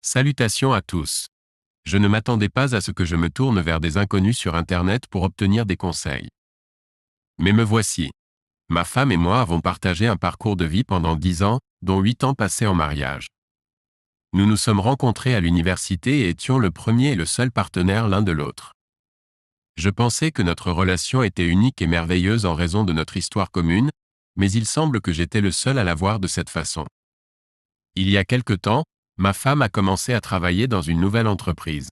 Salutations à tous. Je ne m'attendais pas à ce que je me tourne vers des inconnus sur Internet pour obtenir des conseils. Mais me voici. Ma femme et moi avons partagé un parcours de vie pendant 10 ans, dont 8 ans passés en mariage. Nous nous sommes rencontrés à l'université et étions le premier et le seul partenaire l'un de l'autre. Je pensais que notre relation était unique et merveilleuse en raison de notre histoire commune, mais il semble que j'étais le seul à la voir de cette façon. Il y a quelque temps, ma femme a commencé à travailler dans une nouvelle entreprise.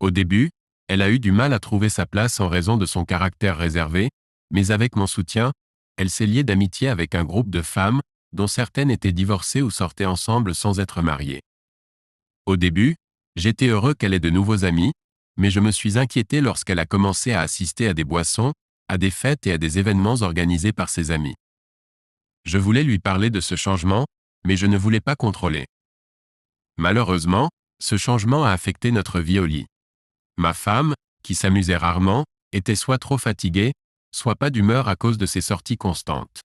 Au début, elle a eu du mal à trouver sa place en raison de son caractère réservé, mais avec mon soutien, elle s'est liée d'amitié avec un groupe de femmes, dont certaines étaient divorcées ou sortaient ensemble sans être mariées. Au début, j'étais heureux qu'elle ait de nouveaux amis, mais je me suis inquiété lorsqu'elle a commencé à assister à des boissons, à des fêtes et à des événements organisés par ses amis. Je voulais lui parler de ce changement, mais je ne voulais pas contrôler. Malheureusement, ce changement a affecté notre vie au lit. Ma femme, qui s'amusait rarement, était soit trop fatiguée, soit pas d'humeur à cause de ses sorties constantes.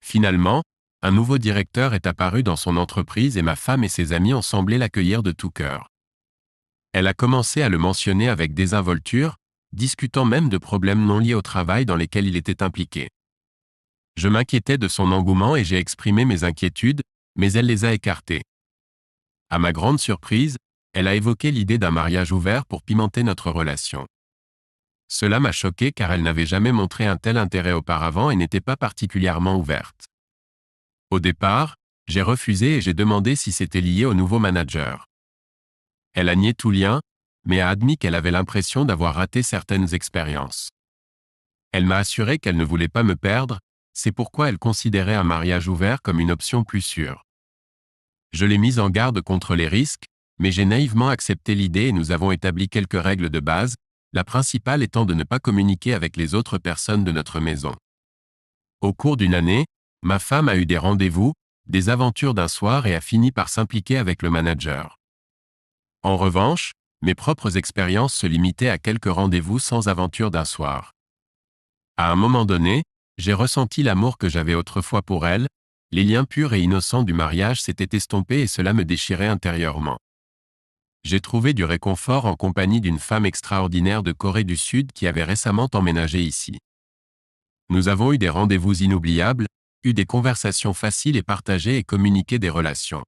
Finalement, un nouveau directeur est apparu dans son entreprise et ma femme et ses amis ont semblé l'accueillir de tout cœur. Elle a commencé à le mentionner avec désinvolture, discutant même de problèmes non liés au travail dans lesquels il était impliqué. Je m'inquiétais de son engouement et j'ai exprimé mes inquiétudes, mais elle les a écartées. À ma grande surprise, elle a évoqué l'idée d'un mariage ouvert pour pimenter notre relation. Cela m'a choqué car elle n'avait jamais montré un tel intérêt auparavant et n'était pas particulièrement ouverte. Au départ, j'ai refusé et j'ai demandé si c'était lié au nouveau manager. Elle a nié tout lien, mais a admis qu'elle avait l'impression d'avoir raté certaines expériences. Elle m'a assuré qu'elle ne voulait pas me perdre, c'est pourquoi elle considérait un mariage ouvert comme une option plus sûre. Je l'ai mise en garde contre les risques, mais j'ai naïvement accepté l'idée et nous avons établi quelques règles de base, la principale étant de ne pas communiquer avec les autres personnes de notre maison. Au cours d'une année, ma femme a eu des rendez-vous, des aventures d'un soir et a fini par s'impliquer avec le manager. En revanche, mes propres expériences se limitaient à quelques rendez-vous sans aventure d'un soir. À un moment donné, j'ai ressenti l'amour que j'avais autrefois pour elle, les liens purs et innocents du mariage s'étaient estompés et cela me déchirait intérieurement. J'ai trouvé du réconfort en compagnie d'une femme extraordinaire de Corée du Sud qui avait récemment emménagé ici. Nous avons eu des rendez-vous inoubliables, eu des conversations faciles et partagé et communiqué des relations.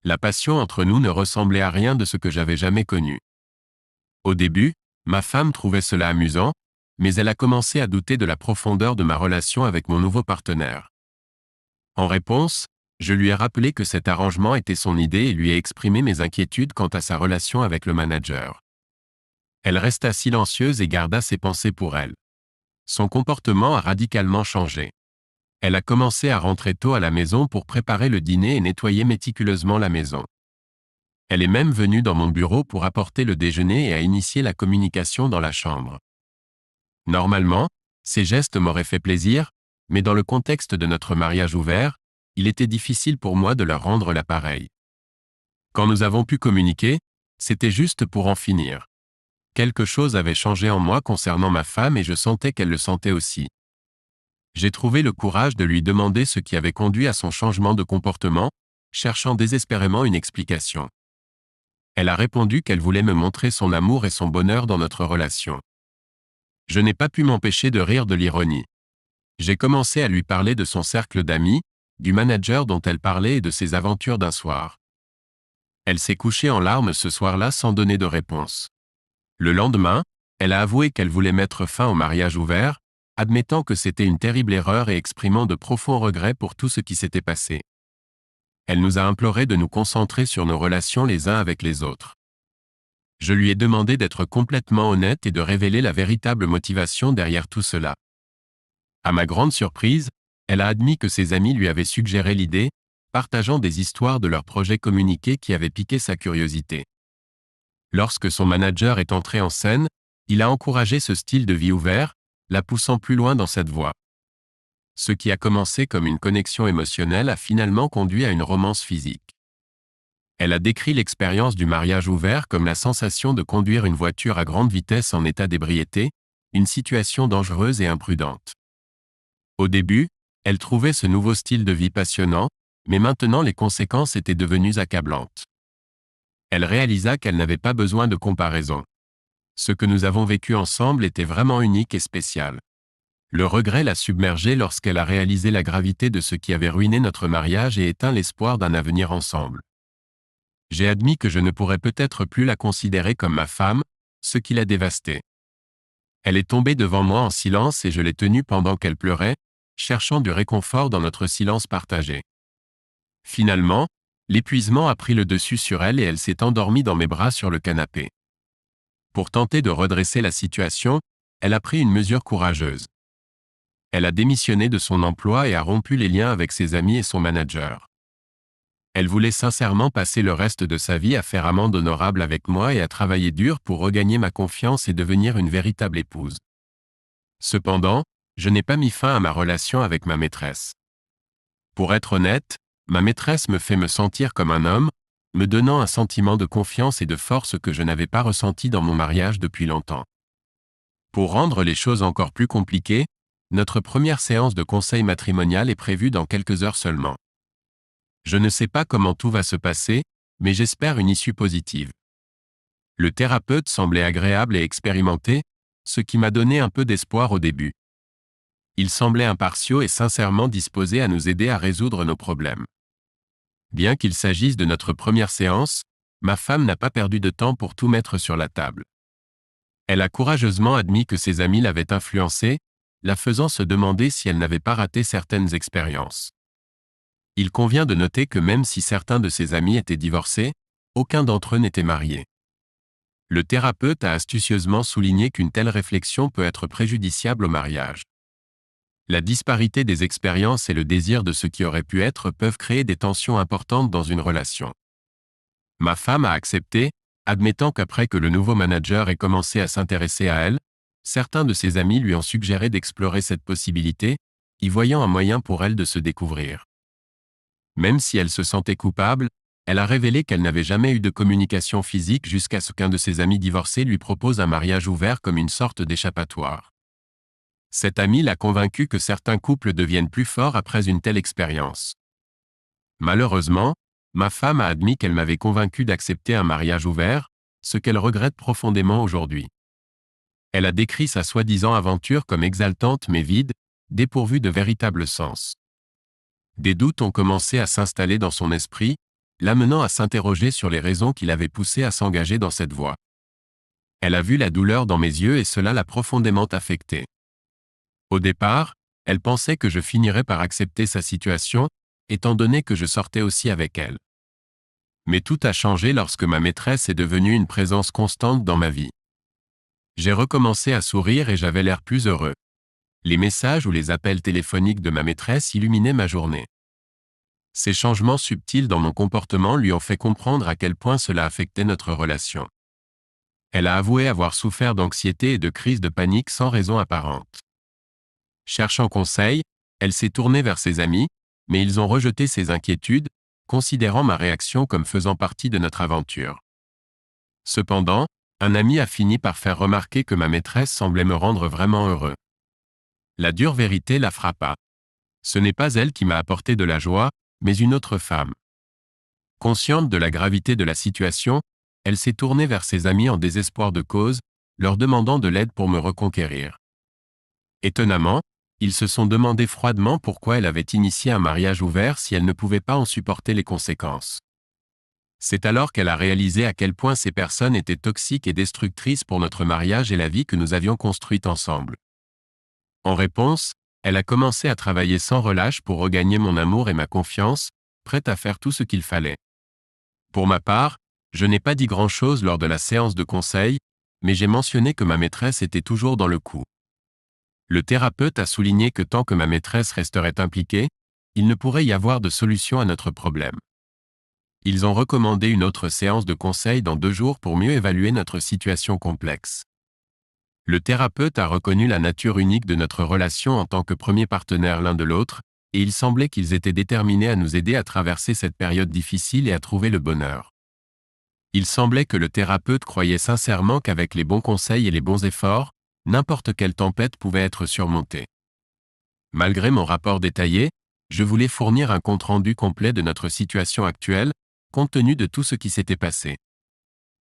La passion entre nous ne ressemblait à rien de ce que j'avais jamais connu. Au début, ma femme trouvait cela amusant, mais elle a commencé à douter de la profondeur de ma relation avec mon nouveau partenaire. En réponse, je lui ai rappelé que cet arrangement était son idée et lui ai exprimé mes inquiétudes quant à sa relation avec le manager. Elle resta silencieuse et garda ses pensées pour elle. Son comportement a radicalement changé. Elle a commencé à rentrer tôt à la maison pour préparer le dîner et nettoyer méticuleusement la maison. Elle est même venue dans mon bureau pour apporter le déjeuner et a initié la communication dans la chambre. Normalement, ces gestes m'auraient fait plaisir, mais dans le contexte de notre mariage ouvert, il était difficile pour moi de leur rendre l'appareil. Quand nous avons pu communiquer, c'était juste pour en finir. Quelque chose avait changé en moi concernant ma femme et je sentais qu'elle le sentait aussi. J'ai trouvé le courage de lui demander ce qui avait conduit à son changement de comportement, cherchant désespérément une explication. Elle a répondu qu'elle voulait me montrer son amour et son bonheur dans notre relation. Je n'ai pas pu m'empêcher de rire de l'ironie. J'ai commencé à lui parler de son cercle d'amis, du manager dont elle parlait et de ses aventures d'un soir. Elle s'est couchée en larmes ce soir-là sans donner de réponse. Le lendemain, elle a avoué qu'elle voulait mettre fin au mariage ouvert, admettant que c'était une terrible erreur et exprimant de profonds regrets pour tout ce qui s'était passé. Elle nous a imploré de nous concentrer sur nos relations les uns avec les autres. Je lui ai demandé d'être complètement honnête et de révéler la véritable motivation derrière tout cela. À ma grande surprise, elle a admis que ses amis lui avaient suggéré l'idée, partageant des histoires de leurs projets communiqués qui avaient piqué sa curiosité. Lorsque son manager est entré en scène, il a encouragé ce style de vie ouvert, la poussant plus loin dans cette voie. Ce qui a commencé comme une connexion émotionnelle a finalement conduit à une romance physique. Elle a décrit l'expérience du mariage ouvert comme la sensation de conduire une voiture à grande vitesse en état d'ébriété, une situation dangereuse et imprudente. Au début, elle trouvait ce nouveau style de vie passionnant, mais maintenant les conséquences étaient devenues accablantes. Elle réalisa qu'elle n'avait pas besoin de comparaison. Ce que nous avons vécu ensemble était vraiment unique et spécial. Le regret l'a submergée lorsqu'elle a réalisé la gravité de ce qui avait ruiné notre mariage et éteint l'espoir d'un avenir ensemble. J'ai admis que je ne pourrais peut-être plus la considérer comme ma femme, ce qui l'a dévastée. Elle est tombée devant moi en silence et je l'ai tenue pendant qu'elle pleurait, cherchant du réconfort dans notre silence partagé. Finalement, l'épuisement a pris le dessus sur elle et elle s'est endormie dans mes bras sur le canapé. Pour tenter de redresser la situation, elle a pris une mesure courageuse. Elle a démissionné de son emploi et a rompu les liens avec ses amis et son manager. Elle voulait sincèrement passer le reste de sa vie à faire amende honorable avec moi et à travailler dur pour regagner ma confiance et devenir une véritable épouse. Cependant, je n'ai pas mis fin à ma relation avec ma maîtresse. Pour être honnête, ma maîtresse me fait me sentir comme un homme, me donnant un sentiment de confiance et de force que je n'avais pas ressenti dans mon mariage depuis longtemps. Pour rendre les choses encore plus compliquées, notre première séance de conseil matrimonial est prévue dans quelques heures seulement. Je ne sais pas comment tout va se passer, mais j'espère une issue positive. Le thérapeute semblait agréable et expérimenté, ce qui m'a donné un peu d'espoir au début. Il semblait impartial et sincèrement disposé à nous aider à résoudre nos problèmes. Bien qu'il s'agisse de notre première séance, ma femme n'a pas perdu de temps pour tout mettre sur la table. Elle a courageusement admis que ses amis l'avaient influencée, la faisant se demander si elle n'avait pas raté certaines expériences. Il convient de noter que même si certains de ses amis étaient divorcés, aucun d'entre eux n'était marié. Le thérapeute a astucieusement souligné qu'une telle réflexion peut être préjudiciable au mariage. La disparité des expériences et le désir de ce qui aurait pu être peuvent créer des tensions importantes dans une relation. Ma femme a accepté, admettant qu'après que le nouveau manager ait commencé à s'intéresser à elle, certains de ses amis lui ont suggéré d'explorer cette possibilité, y voyant un moyen pour elle de se découvrir. Même si elle se sentait coupable, elle a révélé qu'elle n'avait jamais eu de communication physique jusqu'à ce qu'un de ses amis divorcés lui propose un mariage ouvert comme une sorte d'échappatoire. Cet ami l'a convaincue que certains couples deviennent plus forts après une telle expérience. Malheureusement, ma femme a admis qu'elle m'avait convaincu d'accepter un mariage ouvert, ce qu'elle regrette profondément aujourd'hui. Elle a décrit sa soi-disant aventure comme exaltante mais vide, dépourvue de véritable sens. Des doutes ont commencé à s'installer dans son esprit, l'amenant à s'interroger sur les raisons qui l'avaient poussé à s'engager dans cette voie. Elle a vu la douleur dans mes yeux et cela l'a profondément affectée. Au départ, elle pensait que je finirais par accepter sa situation, étant donné que je sortais aussi avec elle. Mais tout a changé lorsque ma maîtresse est devenue une présence constante dans ma vie. J'ai recommencé à sourire et j'avais l'air plus heureux. Les messages ou les appels téléphoniques de ma maîtresse illuminaient ma journée. Ces changements subtils dans mon comportement lui ont fait comprendre à quel point cela affectait notre relation. Elle a avoué avoir souffert d'anxiété et de crises de panique sans raison apparente. Cherchant conseil, elle s'est tournée vers ses amis, mais ils ont rejeté ses inquiétudes, considérant ma réaction comme faisant partie de notre aventure. Cependant, un ami a fini par faire remarquer que ma maîtresse semblait me rendre vraiment heureux. La dure vérité la frappa. Ce n'est pas elle qui m'a apporté de la joie, mais une autre femme. Consciente de la gravité de la situation, elle s'est tournée vers ses amis en désespoir de cause, leur demandant de l'aide pour me reconquérir. Étonnamment, ils se sont demandé froidement pourquoi elle avait initié un mariage ouvert si elle ne pouvait pas en supporter les conséquences. C'est alors qu'elle a réalisé à quel point ces personnes étaient toxiques et destructrices pour notre mariage et la vie que nous avions construite ensemble. En réponse, elle a commencé à travailler sans relâche pour regagner mon amour et ma confiance, prête à faire tout ce qu'il fallait. Pour ma part, je n'ai pas dit grand-chose lors de la séance de conseil, mais j'ai mentionné que ma maîtresse était toujours dans le coup. Le thérapeute a souligné que tant que ma maîtresse resterait impliquée, il ne pourrait y avoir de solution à notre problème. Ils ont recommandé une autre séance de conseil dans 2 jours pour mieux évaluer notre situation complexe. Le thérapeute a reconnu la nature unique de notre relation en tant que premier partenaire l'un de l'autre, et il semblait qu'ils étaient déterminés à nous aider à traverser cette période difficile et à trouver le bonheur. Il semblait que le thérapeute croyait sincèrement qu'avec les bons conseils et les bons efforts, n'importe quelle tempête pouvait être surmontée. Malgré mon rapport détaillé, je voulais fournir un compte-rendu complet de notre situation actuelle, compte tenu de tout ce qui s'était passé.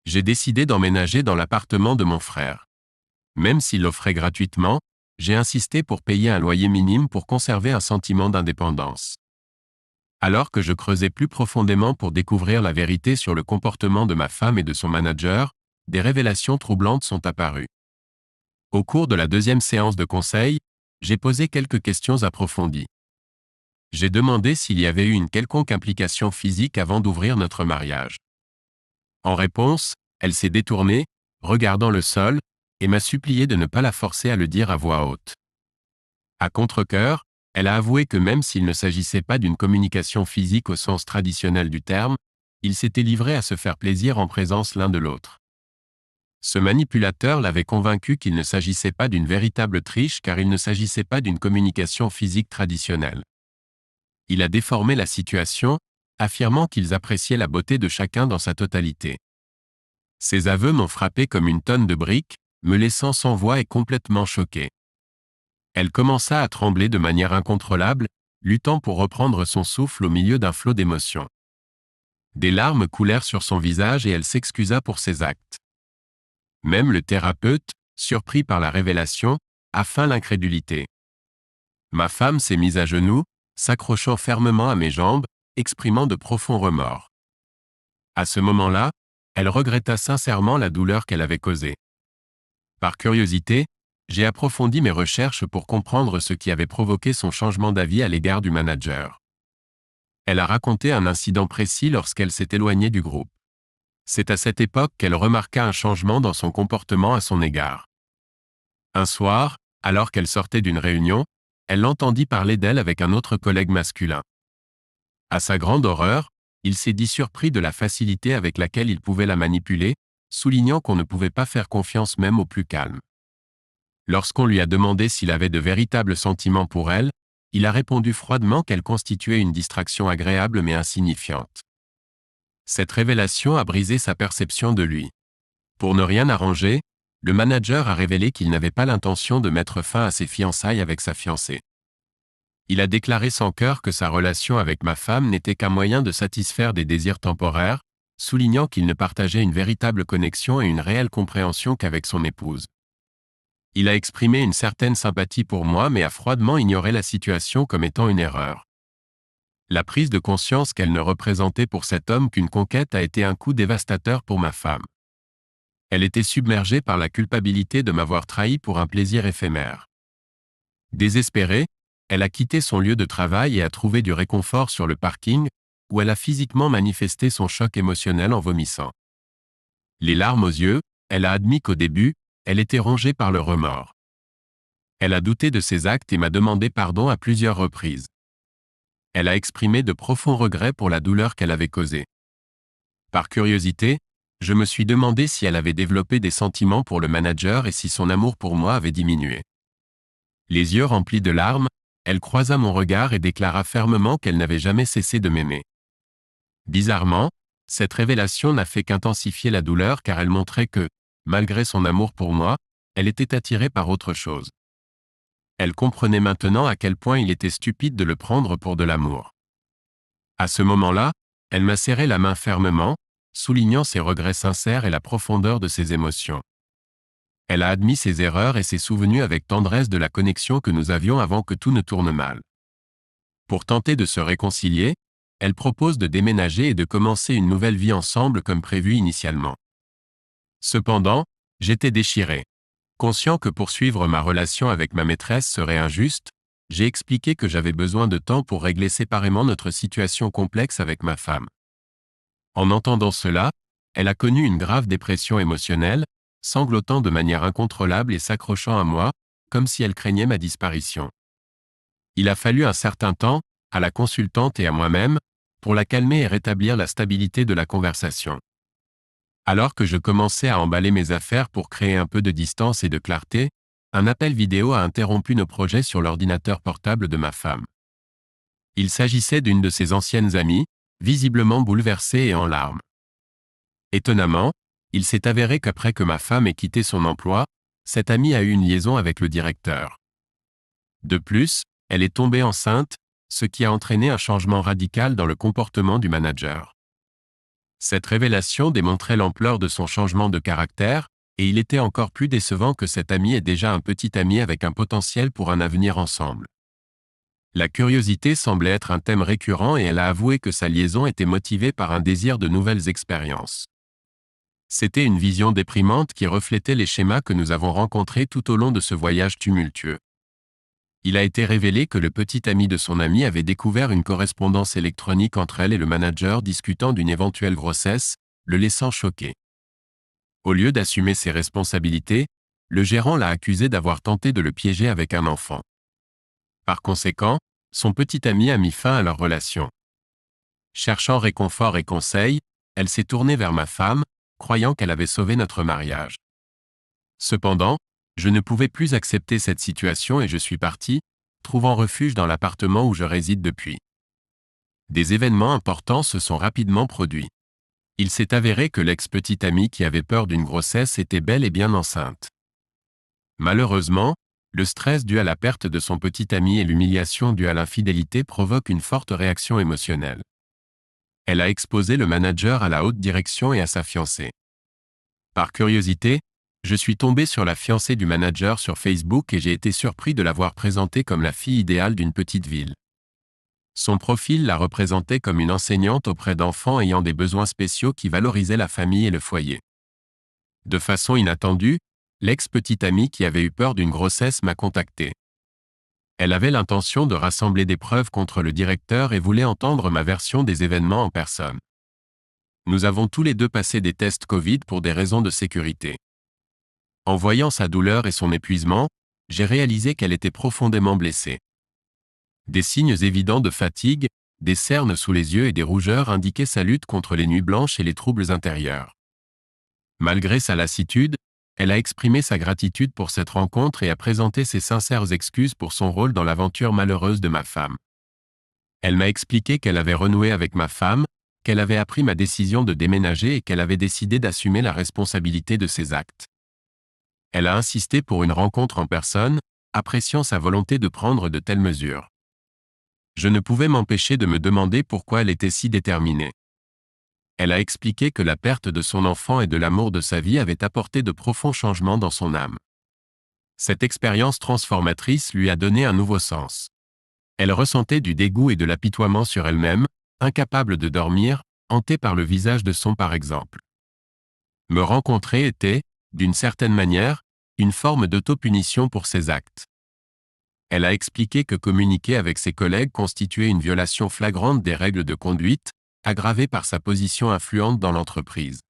J'ai décidé d'emménager dans l'appartement de mon frère. Même s'il l'offrait gratuitement, j'ai insisté pour payer un loyer minime pour conserver un sentiment d'indépendance. Alors que je creusais plus profondément pour découvrir la vérité sur le comportement de ma femme et de son manager, des révélations troublantes sont apparues. Au cours de la deuxième séance de conseil, j'ai posé quelques questions approfondies. J'ai demandé s'il y avait eu une quelconque implication physique avant d'ouvrir notre mariage. En réponse, elle s'est détournée, regardant le sol, et m'a supplié de ne pas la forcer à le dire à voix haute. À contre-cœur, elle a avoué que même s'il ne s'agissait pas d'une communication physique au sens traditionnel du terme, ils s'étaient livrés à se faire plaisir en présence l'un de l'autre. Ce manipulateur l'avait convaincu qu'il ne s'agissait pas d'une véritable triche car il ne s'agissait pas d'une communication physique traditionnelle. Il a déformé la situation, affirmant qu'ils appréciaient la beauté de chacun dans sa totalité. Ces aveux m'ont frappé comme une tonne de briques, me laissant sans voix et complètement choqué. Elle commença à trembler de manière incontrôlable, luttant pour reprendre son souffle au milieu d'un flot d'émotions. Des larmes coulèrent sur son visage et elle s'excusa pour ses actes. Même le thérapeute, surpris par la révélation, a feint l'incrédulité. Ma femme s'est mise à genoux, s'accrochant fermement à mes jambes, exprimant de profonds remords. À ce moment-là, elle regretta sincèrement la douleur qu'elle avait causée. Par curiosité, j'ai approfondi mes recherches pour comprendre ce qui avait provoqué son changement d'avis à l'égard du manager. Elle a raconté un incident précis lorsqu'elle s'est éloignée du groupe. C'est à cette époque qu'elle remarqua un changement dans son comportement à son égard. Un soir, alors qu'elle sortait d'une réunion, elle l'entendit parler d'elle avec un autre collègue masculin. À sa grande horreur, il s'est dit surpris de la facilité avec laquelle il pouvait la manipuler, soulignant qu'on ne pouvait pas faire confiance même au plus calme. Lorsqu'on lui a demandé s'il avait de véritables sentiments pour elle, il a répondu froidement qu'elle constituait une distraction agréable mais insignifiante. Cette révélation a brisé sa perception de lui. Pour ne rien arranger, le manager a révélé qu'il n'avait pas l'intention de mettre fin à ses fiançailles avec sa fiancée. Il a déclaré sans cœur que sa relation avec ma femme n'était qu'un moyen de satisfaire des désirs temporaires, soulignant qu'il ne partageait une véritable connexion et une réelle compréhension qu'avec son épouse. Il a exprimé une certaine sympathie pour moi mais a froidement ignoré la situation comme étant une erreur. La prise de conscience qu'elle ne représentait pour cet homme qu'une conquête a été un coup dévastateur pour ma femme. Elle était submergée par la culpabilité de m'avoir trahi pour un plaisir éphémère. Désespérée, elle a quitté son lieu de travail et a trouvé du réconfort sur le parking, où elle a physiquement manifesté son choc émotionnel en vomissant. Les larmes aux yeux, elle a admis qu'au début, elle était rongée par le remords. Elle a douté de ses actes et m'a demandé pardon à plusieurs reprises. Elle a exprimé de profonds regrets pour la douleur qu'elle avait causée. Par curiosité, je me suis demandé si elle avait développé des sentiments pour le manager et si son amour pour moi avait diminué. Les yeux remplis de larmes, elle croisa mon regard et déclara fermement qu'elle n'avait jamais cessé de m'aimer. Bizarrement, cette révélation n'a fait qu'intensifier la douleur car elle montrait que, malgré son amour pour moi, elle était attirée par autre chose. Elle comprenait maintenant à quel point il était stupide de le prendre pour de l'amour. À ce moment-là, elle m'a serré la main fermement, soulignant ses regrets sincères et la profondeur de ses émotions. Elle a admis ses erreurs et s'est souvenue avec tendresse de la connexion que nous avions avant que tout ne tourne mal. Pour tenter de se réconcilier, elle propose de déménager et de commencer une nouvelle vie ensemble comme prévu initialement. Cependant, j'étais déchiré. Conscient que poursuivre ma relation avec ma maîtresse serait injuste, j'ai expliqué que j'avais besoin de temps pour régler séparément notre situation complexe avec ma femme. En entendant cela, elle a connu une grave dépression émotionnelle, sanglotant de manière incontrôlable et s'accrochant à moi, comme si elle craignait ma disparition. Il a fallu un certain temps, à la consultante et à moi-même, pour la calmer et rétablir la stabilité de la conversation. Alors que je commençais à emballer mes affaires pour créer un peu de distance et de clarté, un appel vidéo a interrompu nos projets sur l'ordinateur portable de ma femme. Il s'agissait d'une de ses anciennes amies, visiblement bouleversée et en larmes. Étonnamment, il s'est avéré qu'après que ma femme ait quitté son emploi, cette amie a eu une liaison avec le directeur. De plus, elle est tombée enceinte, ce qui a entraîné un changement radical dans le comportement du manager. Cette révélation démontrait l'ampleur de son changement de caractère, et il était encore plus décevant que cet ami ait déjà un petit ami avec un potentiel pour un avenir ensemble. La curiosité semblait être un thème récurrent et elle a avoué que sa liaison était motivée par un désir de nouvelles expériences. C'était une vision déprimante qui reflétait les schémas que nous avons rencontrés tout au long de ce voyage tumultueux. Il a été révélé que le petit ami de son ami avait découvert une correspondance électronique entre elle et le manager discutant d'une éventuelle grossesse, le laissant choqué. Au lieu d'assumer ses responsabilités, le gérant l'a accusé d'avoir tenté de le piéger avec un enfant. Par conséquent, son petit ami a mis fin à leur relation. Cherchant réconfort et conseil, elle s'est tournée vers ma femme, croyant qu'elle avait sauvé notre mariage. Cependant, je ne pouvais plus accepter cette situation et je suis parti, trouvant refuge dans l'appartement où je réside depuis. Des événements importants se sont rapidement produits. Il s'est avéré que l'ex-petite amie qui avait peur d'une grossesse était bel et bien enceinte. Malheureusement, le stress dû à la perte de son petit ami et l'humiliation due à l'infidélité provoquent une forte réaction émotionnelle. Elle a exposé le manager à la haute direction et à sa fiancée. Par curiosité, je suis tombé sur la fiancée du manager sur Facebook et j'ai été surpris de la voir présentée comme la fille idéale d'une petite ville. Son profil la représentait comme une enseignante auprès d'enfants ayant des besoins spéciaux qui valorisaient la famille et le foyer. De façon inattendue, l'ex-petite amie qui avait eu peur d'une grossesse m'a contacté. Elle avait l'intention de rassembler des preuves contre le directeur et voulait entendre ma version des événements en personne. Nous avons tous les deux passé des tests Covid pour des raisons de sécurité. En voyant sa douleur et son épuisement, j'ai réalisé qu'elle était profondément blessée. Des signes évidents de fatigue, des cernes sous les yeux et des rougeurs indiquaient sa lutte contre les nuits blanches et les troubles intérieurs. Malgré sa lassitude, elle a exprimé sa gratitude pour cette rencontre et a présenté ses sincères excuses pour son rôle dans l'aventure malheureuse de ma femme. Elle m'a expliqué qu'elle avait renoué avec ma femme, qu'elle avait appris ma décision de déménager et qu'elle avait décidé d'assumer la responsabilité de ses actes. Elle a insisté pour une rencontre en personne, appréciant sa volonté de prendre de telles mesures. Je ne pouvais m'empêcher de me demander pourquoi elle était si déterminée. Elle a expliqué que la perte de son enfant et de l'amour de sa vie avaient apporté de profonds changements dans son âme. Cette expérience transformatrice lui a donné un nouveau sens. Elle ressentait du dégoût et de l'apitoiement sur elle-même, incapable de dormir, hantée par le visage de son par exemple. Me rencontrer était, d'une certaine manière, une forme d'autopunition pour ses actes. Elle a expliqué que communiquer avec ses collègues constituait une violation flagrante des règles de conduite, aggravée par sa position influente dans l'entreprise.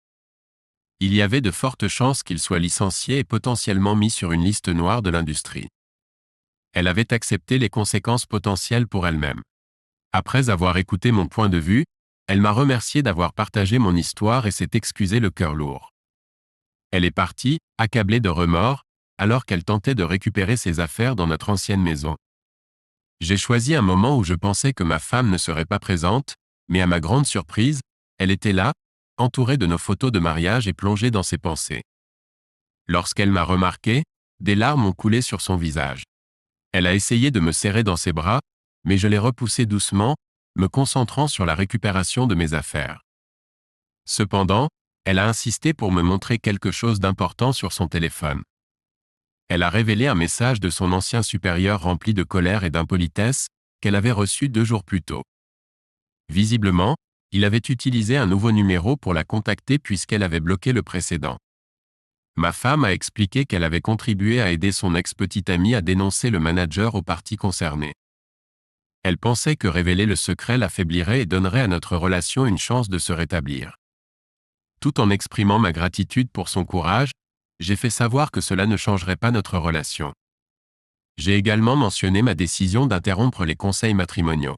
Il y avait de fortes chances qu'il soit licencié et potentiellement mis sur une liste noire de l'industrie. Elle avait accepté les conséquences potentielles pour elle-même. Après avoir écouté mon point de vue, elle m'a remercié d'avoir partagé mon histoire et s'est excusée le cœur lourd. Elle est partie, accablée de remords, alors qu'elle tentait de récupérer ses affaires dans notre ancienne maison. J'ai choisi un moment où je pensais que ma femme ne serait pas présente, mais à ma grande surprise, elle était là, entourée de nos photos de mariage et plongée dans ses pensées. Lorsqu'elle m'a remarqué, des larmes ont coulé sur son visage. Elle a essayé de me serrer dans ses bras, mais je l'ai repoussée doucement, me concentrant sur la récupération de mes affaires. Cependant, elle a insisté pour me montrer quelque chose d'important sur son téléphone. Elle a révélé un message de son ancien supérieur rempli de colère et d'impolitesse, qu'elle avait reçu 2 jours plus tôt. Visiblement, il avait utilisé un nouveau numéro pour la contacter puisqu'elle avait bloqué le précédent. Ma femme a expliqué qu'elle avait contribué à aider son ex-petite amie à dénoncer le manager aux parties concernées. Elle pensait que révéler le secret l'affaiblirait et donnerait à notre relation une chance de se rétablir. Tout en exprimant ma gratitude pour son courage, j'ai fait savoir que cela ne changerait pas notre relation. J'ai également mentionné ma décision d'interrompre les conseils matrimoniaux.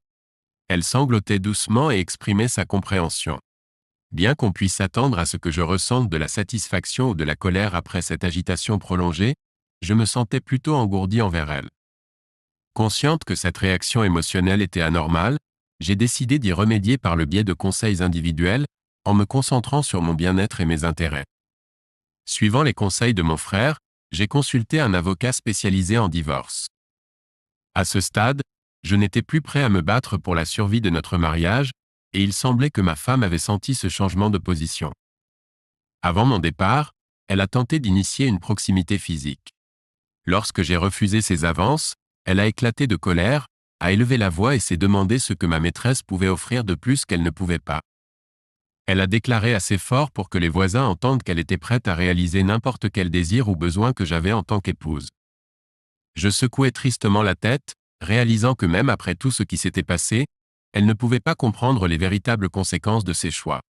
Elle sanglotait doucement et exprimait sa compréhension. Bien qu'on puisse s'attendre à ce que je ressente de la satisfaction ou de la colère après cette agitation prolongée, je me sentais plutôt engourdi envers elle. Consciente que cette réaction émotionnelle était anormale, j'ai décidé d'y remédier par le biais de conseils individuels, en me concentrant sur mon bien-être et mes intérêts. Suivant les conseils de mon frère, j'ai consulté un avocat spécialisé en divorce. À ce stade, je n'étais plus prêt à me battre pour la survie de notre mariage, et il semblait que ma femme avait senti ce changement de position. Avant mon départ, elle a tenté d'initier une proximité physique. Lorsque j'ai refusé ses avances, elle a éclaté de colère, a élevé la voix et s'est demandé ce que ma maîtresse pouvait offrir de plus qu'elle ne pouvait pas. Elle a déclaré assez fort pour que les voisins entendent qu'elle était prête à réaliser n'importe quel désir ou besoin que j'avais en tant qu'épouse. Je secouais tristement la tête, réalisant que même après tout ce qui s'était passé, elle ne pouvait pas comprendre les véritables conséquences de ses choix.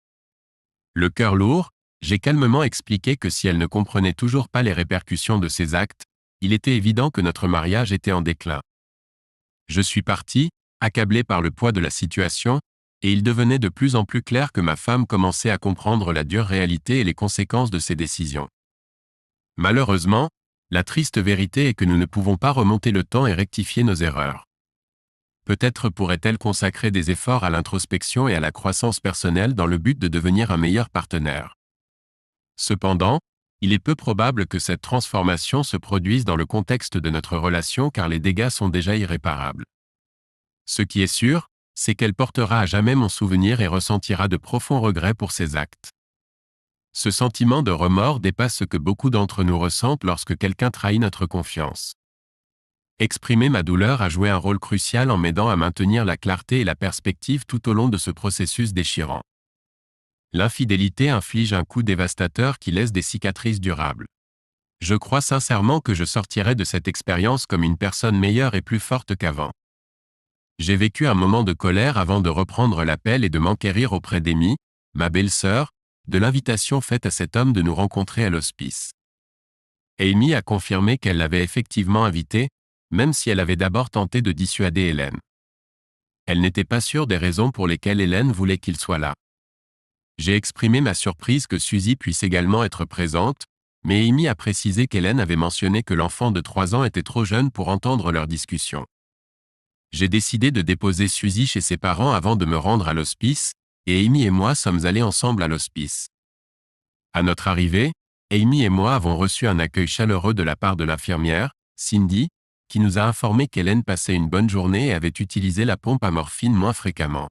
Le cœur lourd, j'ai calmement expliqué que si elle ne comprenait toujours pas les répercussions de ses actes, il était évident que notre mariage était en déclin. Je suis parti, accablé par le poids de la situation, et il devenait de plus en plus clair que ma femme commençait à comprendre la dure réalité et les conséquences de ses décisions. Malheureusement, la triste vérité est que nous ne pouvons pas remonter le temps et rectifier nos erreurs. Peut-être pourrait-elle consacrer des efforts à l'introspection et à la croissance personnelle dans le but de devenir un meilleur partenaire. Cependant, il est peu probable que cette transformation se produise dans le contexte de notre relation car les dégâts sont déjà irréparables. Ce qui est sûr, c'est qu'elle portera à jamais mon souvenir et ressentira de profonds regrets pour ses actes. Ce sentiment de remords dépasse ce que beaucoup d'entre nous ressentent lorsque quelqu'un trahit notre confiance. Exprimer ma douleur a joué un rôle crucial en m'aidant à maintenir la clarté et la perspective tout au long de ce processus déchirant. L'infidélité inflige un coup dévastateur qui laisse des cicatrices durables. Je crois sincèrement que je sortirai de cette expérience comme une personne meilleure et plus forte qu'avant. J'ai vécu un moment de colère avant de reprendre l'appel et de m'enquérir auprès d'Amy, ma belle-sœur, de l'invitation faite à cet homme de nous rencontrer à l'hospice. Amy a confirmé qu'elle l'avait effectivement invité, même si elle avait d'abord tenté de dissuader Hélène. Elle n'était pas sûre des raisons pour lesquelles Hélène voulait qu'il soit là. J'ai exprimé ma surprise que Suzy puisse également être présente, mais Amy a précisé qu'Hélène avait mentionné que l'enfant de 3 ans était trop jeune pour entendre leur discussion. J'ai décidé de déposer Suzy chez ses parents avant de me rendre à l'hospice, et Amy et moi sommes allés ensemble à l'hospice. À notre arrivée, Amy et moi avons reçu un accueil chaleureux de la part de l'infirmière, Cindy, qui nous a informé qu'Hélène passait une bonne journée et avait utilisé la pompe à morphine moins fréquemment.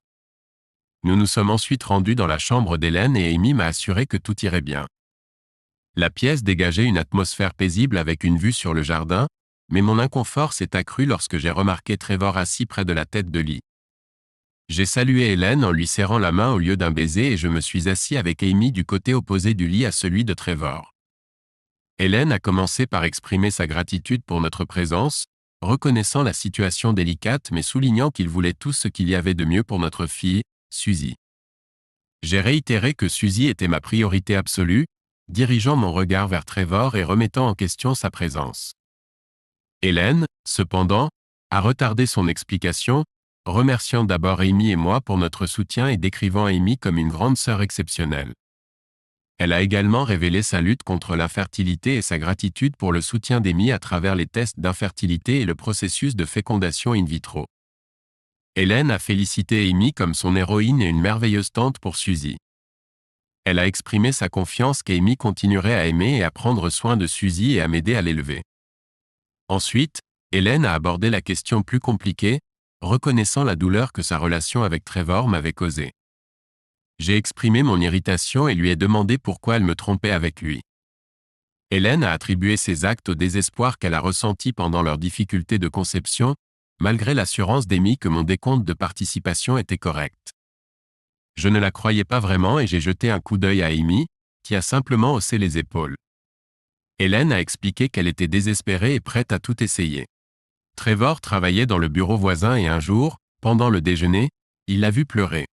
Nous nous sommes ensuite rendus dans la chambre d'Hélène et Amy m'a assuré que tout irait bien. La pièce dégageait une atmosphère paisible avec une vue sur le jardin, mais mon inconfort s'est accru lorsque j'ai remarqué Trevor assis près de la tête de lit. J'ai salué Hélène en lui serrant la main au lieu d'un baiser et je me suis assis avec Amy du côté opposé du lit à celui de Trevor. Hélène a commencé par exprimer sa gratitude pour notre présence, reconnaissant la situation délicate mais soulignant qu'ils voulaient tous ce qu'il y avait de mieux pour notre fille, Suzy. J'ai réitéré que Suzy était ma priorité absolue, dirigeant mon regard vers Trevor et remettant en question sa présence. Hélène, cependant, a retardé son explication, remerciant d'abord Amy et moi pour notre soutien et décrivant Amy comme une grande sœur exceptionnelle. Elle a également révélé sa lutte contre l'infertilité et sa gratitude pour le soutien d'Amy à travers les tests d'infertilité et le processus de fécondation in vitro. Hélène a félicité Amy comme son héroïne et une merveilleuse tante pour Suzy. Elle a exprimé sa confiance qu'Amy continuerait à aimer et à prendre soin de Suzy et à m'aider à l'élever. Ensuite, Hélène a abordé la question plus compliquée, reconnaissant la douleur que sa relation avec Trevor m'avait causée. J'ai exprimé mon irritation et lui ai demandé pourquoi elle me trompait avec lui. Hélène a attribué ces actes au désespoir qu'elle a ressenti pendant leurs difficultés de conception, malgré l'assurance d'Amy que mon décompte de participation était correct. Je ne la croyais pas vraiment et j'ai jeté un coup d'œil à Amy, qui a simplement haussé les épaules. Hélène a expliqué qu'elle était désespérée et prête à tout essayer. Trevor travaillait dans le bureau voisin et un jour, pendant le déjeuner, il l'a vu pleurer.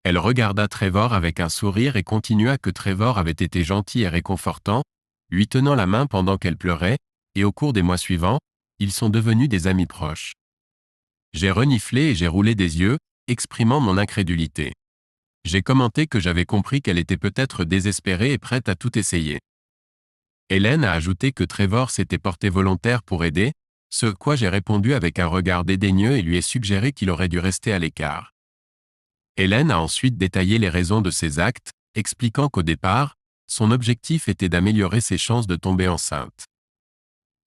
Elle regarda Trevor avec un sourire et continua que Trevor avait été gentil et réconfortant, lui tenant la main pendant qu'elle pleurait, et au cours des mois suivants, ils sont devenus des amis proches. J'ai reniflé et j'ai roulé des yeux, exprimant mon incrédulité. J'ai commenté que j'avais compris qu'elle était peut-être désespérée et prête à tout essayer. Hélène a ajouté que Trevor s'était porté volontaire pour aider, ce à quoi j'ai répondu avec un regard dédaigneux et lui ai suggéré qu'il aurait dû rester à l'écart. Hélène a ensuite détaillé les raisons de ses actes, expliquant qu'au départ, son objectif était d'améliorer ses chances de tomber enceinte.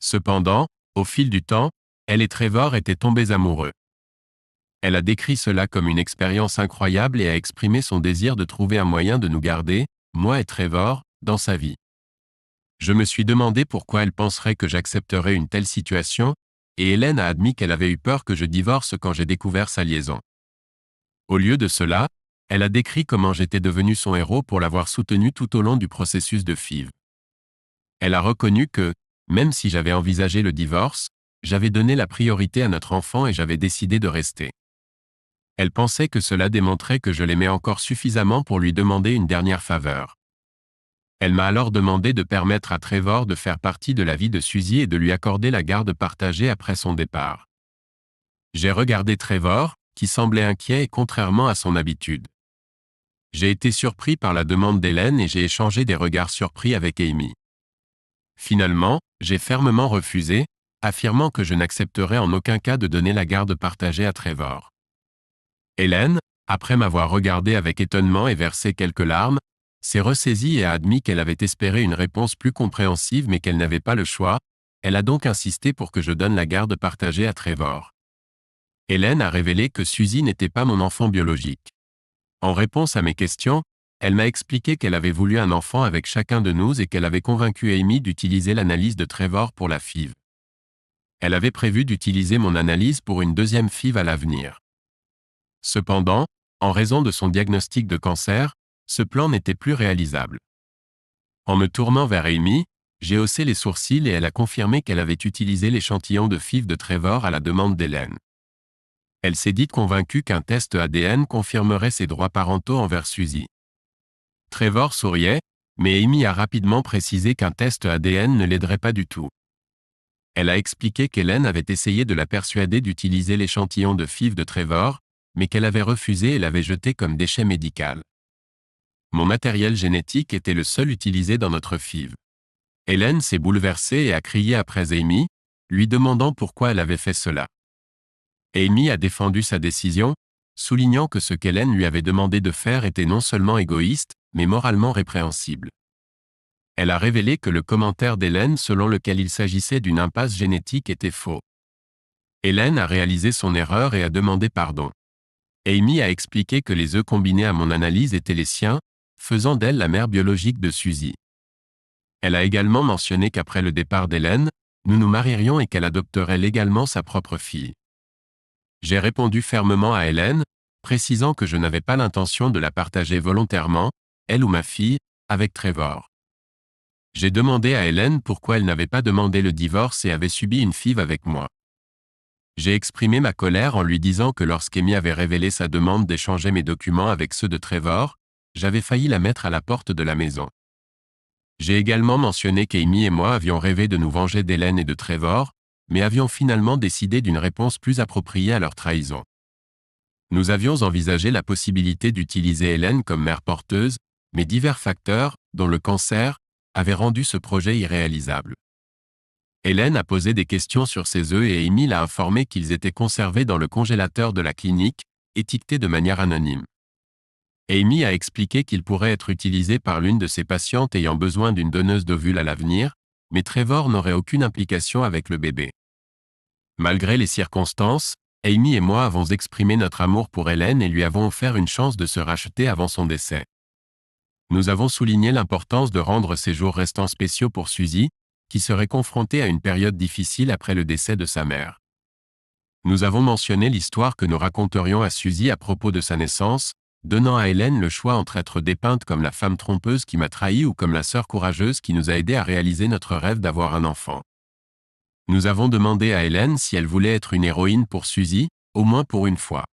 Cependant, au fil du temps, elle et Trevor étaient tombés amoureux. Elle a décrit cela comme une expérience incroyable et a exprimé son désir de trouver un moyen de nous garder, moi et Trevor, dans sa vie. Je me suis demandé pourquoi elle penserait que j'accepterais une telle situation, et Hélène a admis qu'elle avait eu peur que je divorce quand j'ai découvert sa liaison. Au lieu de cela, elle a décrit comment j'étais devenu son héros pour l'avoir soutenu tout au long du processus de FIV. Elle a reconnu que, même si j'avais envisagé le divorce, j'avais donné la priorité à notre enfant et j'avais décidé de rester. Elle pensait que cela démontrait que je l'aimais encore suffisamment pour lui demander une dernière faveur. Elle m'a alors demandé de permettre à Trevor de faire partie de la vie de Suzy et de lui accorder la garde partagée après son départ. J'ai regardé Trevor, qui semblait inquiet et contrairement à son habitude. J'ai été surpris par la demande d'Hélène et j'ai échangé des regards surpris avec Amy. Finalement, j'ai fermement refusé, affirmant que je n'accepterais en aucun cas de donner la garde partagée à Trevor. Hélène, après m'avoir regardé avec étonnement et versé quelques larmes, s'est ressaisie et a admis qu'elle avait espéré une réponse plus compréhensive mais qu'elle n'avait pas le choix. Elle a donc insisté pour que je donne la garde partagée à Trevor. Hélène a révélé que Suzy n'était pas mon enfant biologique. En réponse à mes questions, elle m'a expliqué qu'elle avait voulu un enfant avec chacun de nous et qu'elle avait convaincu Amy d'utiliser l'analyse de Trevor pour la FIV. Elle avait prévu d'utiliser mon analyse pour une deuxième FIV à l'avenir. Cependant, en raison de son diagnostic de cancer, ce plan n'était plus réalisable. En me tournant vers Amy, j'ai haussé les sourcils et elle a confirmé qu'elle avait utilisé l'échantillon de FIV de Trevor à la demande d'Hélène. Elle s'est dite convaincue qu'un test ADN confirmerait ses droits parentaux envers Suzy. Trevor souriait, mais Amy a rapidement précisé qu'un test ADN ne l'aiderait pas du tout. Elle a expliqué qu'Hélène avait essayé de la persuader d'utiliser l'échantillon de FIV de Trevor, mais qu'elle avait refusé et l'avait jeté comme déchet médical. Mon matériel génétique était le seul utilisé dans notre FIV. Hélène s'est bouleversée et a crié après Amy, lui demandant pourquoi elle avait fait cela. Amy a défendu sa décision, soulignant que ce qu'Hélène lui avait demandé de faire était non seulement égoïste, mais moralement répréhensible. Elle a révélé que le commentaire d'Hélène selon lequel il s'agissait d'une impasse génétique était faux. Hélène a réalisé son erreur et a demandé pardon. Amy a expliqué que les œufs combinés à mon analyse étaient les siens, faisant d'elle la mère biologique de Suzy. Elle a également mentionné qu'après le départ d'Hélène, nous nous marierions et qu'elle adopterait légalement sa propre fille. J'ai répondu fermement à Hélène, précisant que je n'avais pas l'intention de la partager volontairement, elle ou ma fille, avec Trevor. J'ai demandé à Hélène pourquoi elle n'avait pas demandé le divorce et avait subi une FIV avec moi. J'ai exprimé ma colère en lui disant que lorsqu'Amy avait révélé sa demande d'échanger mes documents avec ceux de Trevor, j'avais failli la mettre à la porte de la maison. J'ai également mentionné qu'Amy et moi avions rêvé de nous venger d'Hélène et de Trevor, mais avions finalement décidé d'une réponse plus appropriée à leur trahison. Nous avions envisagé la possibilité d'utiliser Hélène comme mère porteuse, mais divers facteurs, dont le cancer, avaient rendu ce projet irréalisable. Hélène a posé des questions sur ses œufs et Amy l'a informé qu'ils étaient conservés dans le congélateur de la clinique, étiquetés de manière anonyme. Amy a expliqué qu'ils pourraient être utilisés par l'une de ses patientes ayant besoin d'une donneuse d'ovules à l'avenir, mais Trevor n'aurait aucune implication avec le bébé. Malgré les circonstances, Amy et moi avons exprimé notre amour pour Hélène et lui avons offert une chance de se racheter avant son décès. Nous avons souligné l'importance de rendre ces jours restants spéciaux pour Suzy, qui serait confrontée à une période difficile après le décès de sa mère. Nous avons mentionné l'histoire que nous raconterions à Suzy à propos de sa naissance, donnant à Hélène le choix entre être dépeinte comme la femme trompeuse qui m'a trahi ou comme la sœur courageuse qui nous a aidés à réaliser notre rêve d'avoir un enfant. Nous avons demandé à Hélène si elle voulait être une héroïne pour Suzy, au moins pour une fois.